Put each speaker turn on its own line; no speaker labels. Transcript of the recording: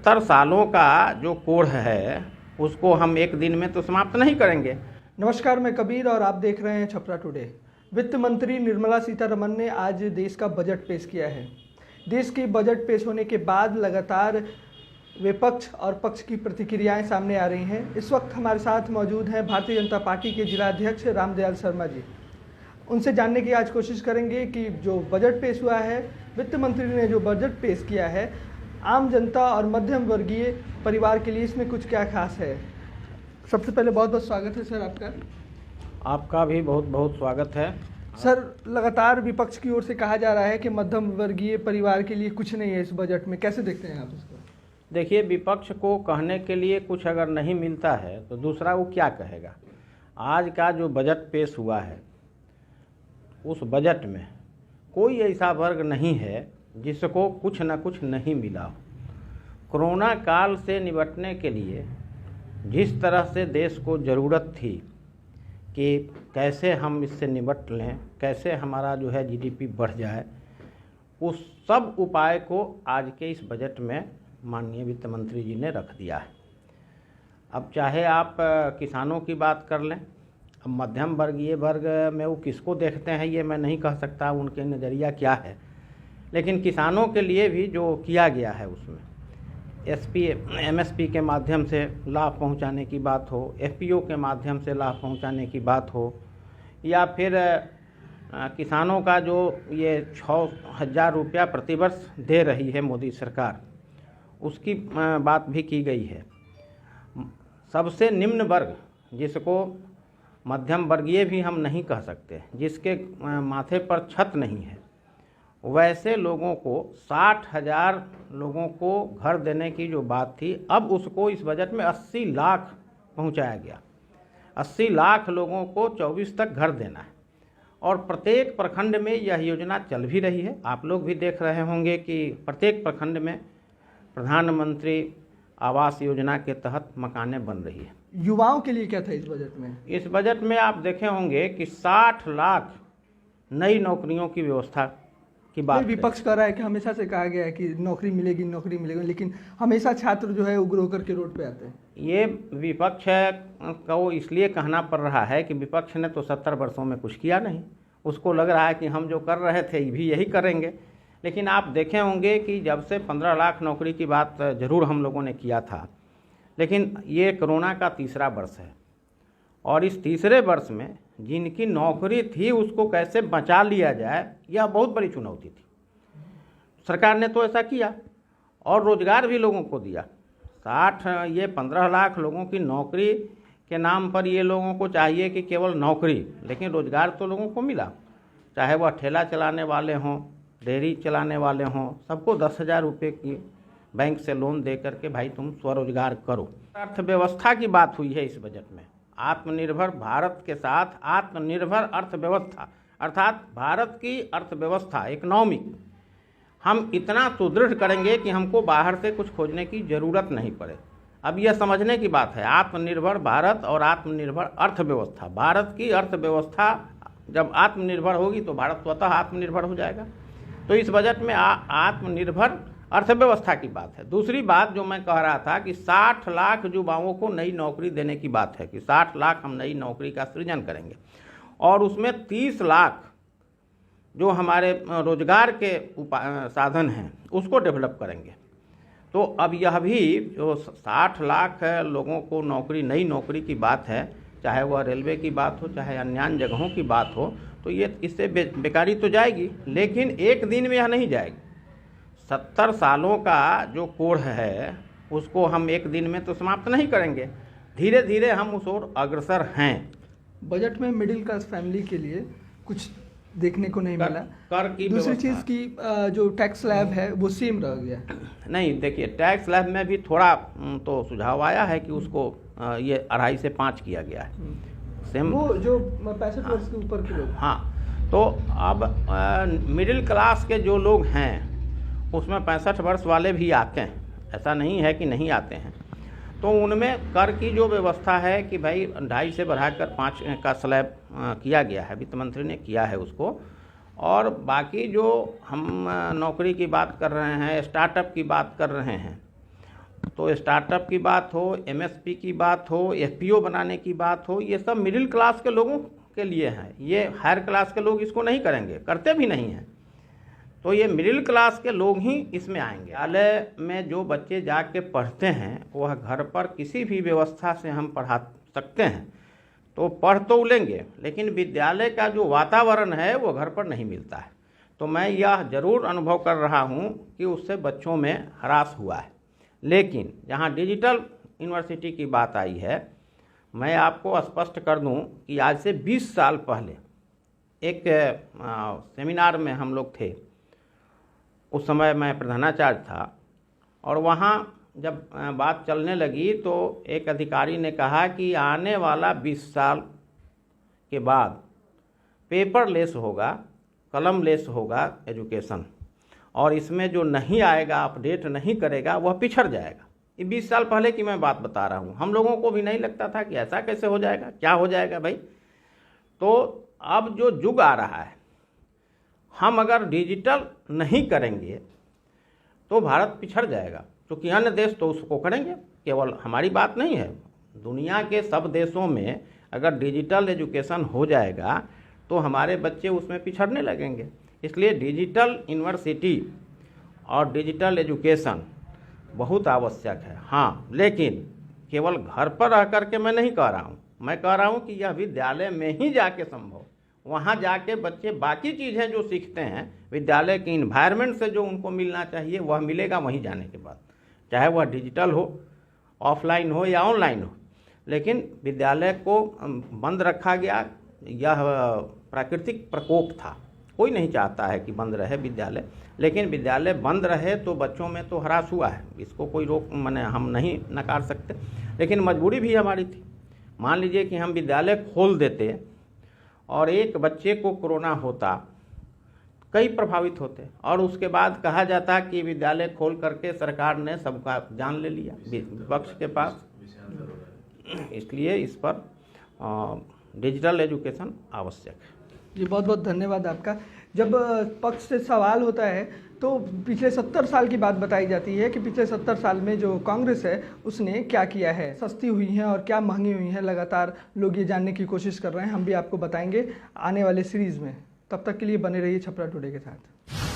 70 सालों का जो कोढ़ है उसको हम एक दिन में तो समाप्त नहीं करेंगे।
नमस्कार, मैं कबीर और आप देख रहे हैं छपरा टुडे। वित्त मंत्री निर्मला सीतारमण ने आज देश का बजट पेश किया है। देश के बजट पेश होने के बाद लगातार विपक्ष और पक्ष की प्रतिक्रियाएं सामने आ रही हैं। इस वक्त हमारे साथ मौजूद हैं भारतीय जनता पार्टी के जिलाध्यक्ष रामदयाल शर्मा जी। उनसे जानने की आज कोशिश करेंगे कि जो बजट पेश हुआ है, वित्त मंत्री ने जो बजट पेश किया है, आम जनता और मध्यम वर्गीय परिवार के लिए इसमें कुछ क्या खास है। सबसे पहले बहुत बहुत स्वागत है सर आपका।
आपका भी बहुत बहुत स्वागत है
सर, लगातार विपक्ष की ओर से कहा जा रहा है कि मध्यम वर्गीय परिवार के लिए कुछ नहीं है इस बजट में, कैसे देखते हैं आप इसको?
देखिए, विपक्ष को कहने के लिए कुछ अगर नहीं मिलता है तो दूसरा वो क्या कहेगा। आज का जो बजट पेश हुआ है उस बजट में कोई ऐसा वर्ग नहीं है जिसको कुछ न कुछ नहीं मिला हो। कोरोना काल से निपटने के लिए जिस तरह से देश को ज़रूरत थी कि कैसे हम इससे निपट लें, कैसे हमारा जो है जीडीपी बढ़ जाए, उस सब उपाय को आज के इस बजट में माननीय वित्त मंत्री जी ने रख दिया है। अब चाहे आप किसानों की बात कर लें, अब मध्यम वर्गीय वर्ग में वो किसको देखते हैं ये मैं नहीं कह सकता, उनके नज़रिया क्या है, लेकिन किसानों के लिए भी जो किया गया है उसमें एमएसपी के माध्यम से लाभ पहुंचाने की बात हो, एफपीओ के माध्यम से लाभ पहुंचाने की बात हो, या फिर किसानों का जो ये 6,000 रुपया प्रतिवर्ष दे रही है मोदी सरकार, उसकी बात भी की गई है। सबसे निम्न वर्ग, जिसको मध्यम वर्गीय भी हम नहीं कह सकते, जिसके माथे पर छत नहीं है, वैसे लोगों को 60,000 लोगों को घर देने की जो बात थी, अब उसको इस बजट में 80 लाख पहुंचाया गया। 80 लाख लोगों को 24 तक घर देना है और प्रत्येक प्रखंड में यह योजना चल भी रही है। आप लोग भी देख रहे होंगे कि प्रत्येक प्रखंड में प्रधानमंत्री आवास योजना के तहत मकानें बन रही है।
युवाओं के लिए क्या था इस बजट में?
इस बजट में आप देखे होंगे कि 60 लाख नई नौकरियों की व्यवस्था की बात।
विपक्ष कर रहा है कि हमेशा से कहा गया है कि नौकरी मिलेगी, लेकिन हमेशा छात्र जो है उग्र होकर के रोड पे आते हैं।
ये विपक्ष को इसलिए कहना पड़ रहा है कि विपक्ष ने तो 70 वर्षों में कुछ किया नहीं, उसको लग रहा है कि हम जो कर रहे थे भी यही करेंगे। लेकिन आप देखे होंगे कि जब से 15 लाख नौकरी की बात ज़रूर हम लोगों ने किया था, लेकिन ये कोरोना का तीसरा वर्ष है और इस तीसरे वर्ष में जिनकी नौकरी थी उसको कैसे बचा लिया जाए, यह बहुत बड़ी चुनौती थी। सरकार ने तो ऐसा किया और रोज़गार भी लोगों को दिया। 15 लाख लोगों की नौकरी के नाम पर ये लोगों को चाहिए कि केवल नौकरी, लेकिन रोज़गार तो लोगों को मिला। चाहे वह ठेला चलाने वाले हों, डेयरी चलाने वाले हों, सबको 10,000 रुपये की बैंक से लोन दे करके भाई तुम स्वरोजगार करो। अर्थव्यवस्था की बात हुई है इस बजट में। आत्मनिर्भर भारत के साथ आत्मनिर्भर अर्थव्यवस्था, अर्थात भारत की अर्थव्यवस्था इकोनॉमिक हम इतना सुदृढ़ करेंगे कि हमको बाहर से कुछ खोजने की ज़रूरत नहीं पड़े। अब यह समझने की बात है, आत्मनिर्भर भारत और आत्मनिर्भर अर्थव्यवस्था। भारत की अर्थव्यवस्था जब आत्मनिर्भर होगी तो भारत स्वतः आत्मनिर्भर हो जाएगा। तो इस बजट में आत्मनिर्भर अर्थव्यवस्था की बात है। दूसरी बात जो मैं कह रहा था कि 60 लाख युवाओं को नई नौकरी देने की बात है कि 60 लाख हम नई नौकरी का सृजन करेंगे और उसमें 30 लाख जो हमारे रोजगार के साधन हैं उसको डेवलप करेंगे। तो अब यह भी जो 60 लाख लोगों को नौकरी, नई नौकरी की बात है, चाहे वह रेलवे की बात हो, चाहे अन्य जगहों की बात हो, तो ये इससे बेकारी तो जाएगी, लेकिन एक दिन में यह नहीं जाएगी। 70 सालों का जो कोढ़ है उसको हम एक दिन में तो समाप्त नहीं करेंगे, धीरे धीरे हम उस ओर अग्रसर हैं।
बजट में मिडिल क्लास फैमिली के लिए कुछ देखने को नहीं मिला।
कर की
दूसरी चीज़ की जो टैक्स स्लैब है वो सेम रह गया।
नहीं, देखिए, टैक्स स्लैब में भी थोड़ा तो सुझाव आया है कि उसको ये 2.5 से 5 किया गया है। सेम
वो जो 65 वर्ष के ऊपर के लोग।
हाँ, तो अब मिडिल क्लास के जो लोग हैं उसमें 65 वर्ष वाले भी आते हैं, ऐसा नहीं है कि नहीं आते हैं। तो उनमें कर की जो व्यवस्था है कि भाई 2.5 से बढ़ाकर 5 का स्लैब किया गया है, वित्त मंत्री ने किया है उसको। और बाकी जो हम नौकरी की बात कर रहे हैं, स्टार्टअप की बात कर रहे हैं, तो स्टार्टअप की बात हो, एमएसपी की बात हो, एफपीओ बनाने की बात हो, ये सब मिडिल क्लास के लोगों के लिए हैं। ये हायर क्लास के लोग इसको नहीं करेंगे, करते भी नहीं हैं। तो ये मिडिल क्लास के लोग ही इसमें आएंगे। विद्यालय में जो बच्चे जाके पढ़ते हैं वह घर पर किसी भी व्यवस्था से हम पढ़ा सकते हैं तो पढ़ तो लेंगे, लेकिन विद्यालय का जो वातावरण है वो घर पर नहीं मिलता है। तो मैं यह ज़रूर अनुभव कर रहा हूँ कि उससे बच्चों में ह्रास हुआ है। लेकिन जहाँ डिजिटल यूनिवर्सिटी की बात आई है, मैं आपको स्पष्ट कर दूं कि आज से 20 साल पहले एक सेमिनार में हम लोग थे। उस समय मैं प्रधानाचार्य था और वहाँ जब बात चलने लगी तो एक अधिकारी ने कहा कि आने वाला 20 साल के बाद पेपरलेस होगा, कलमलेस होगा एजुकेशन, और इसमें जो नहीं आएगा, अपडेट नहीं करेगा, वह पिछड़ जाएगा। ये 20 साल पहले की मैं बात बता रहा हूँ। हम लोगों को भी नहीं लगता था कि ऐसा कैसे हो जाएगा, क्या हो जाएगा भाई। तो अब जो युग आ रहा है, हम अगर डिजिटल नहीं करेंगे तो भारत पिछड़ जाएगा, क्योंकि अन्य देश तो उसको करेंगे। केवल हमारी बात नहीं है, दुनिया के सब देशों में अगर डिजिटल एजुकेशन हो जाएगा तो हमारे बच्चे उसमें पिछड़ने लगेंगे। इसलिए डिजिटल यूनिवर्सिटी और डिजिटल एजुकेशन बहुत आवश्यक है। हाँ, लेकिन केवल घर पर रह करके मैं नहीं कह रहा हूँ, मैं कह रहा हूँ कि यह विद्यालय में ही जाके संभव, वहाँ जाके बच्चे बाकी चीज़ें जो सीखते हैं विद्यालय की इन्वायरमेंट से जो उनको मिलना चाहिए वह मिलेगा वहीं जाने के बाद, चाहे वह डिजिटल हो, ऑफलाइन हो या ऑनलाइन हो। लेकिन विद्यालय को बंद रखा गया, यह प्राकृतिक प्रकोप था। कोई नहीं चाहता है कि बंद रहे विद्यालय, लेकिन विद्यालय बंद रहे तो बच्चों में तो ह्रास हुआ है, इसको कोई रोक माने हम नहीं नकार सकते। लेकिन मजबूरी भी हमारी थी। मान लीजिए कि हम विद्यालय खोल देते और एक बच्चे को कोरोना होता, कई प्रभावित होते, और उसके बाद कहा जाता कि विद्यालय खोल करके सरकार ने सबका जान ले लिया विपक्ष के पास। इसलिए इस पर डिजिटल एजुकेशन आवश्यक है।
जी, बहुत बहुत धन्यवाद आपका। जब पक्ष से सवाल होता है तो पिछले 70 साल की बात बताई जाती है कि पिछले 70 साल में जो कांग्रेस है उसने क्या किया है, सस्ती हुई हैं और क्या महंगी हुई हैं। लगातार लोग ये जानने की कोशिश कर रहे हैं, हम भी आपको बताएंगे आने वाले सीरीज़ में। तब तक के लिए बने रहिए छपरा टुडे के साथ।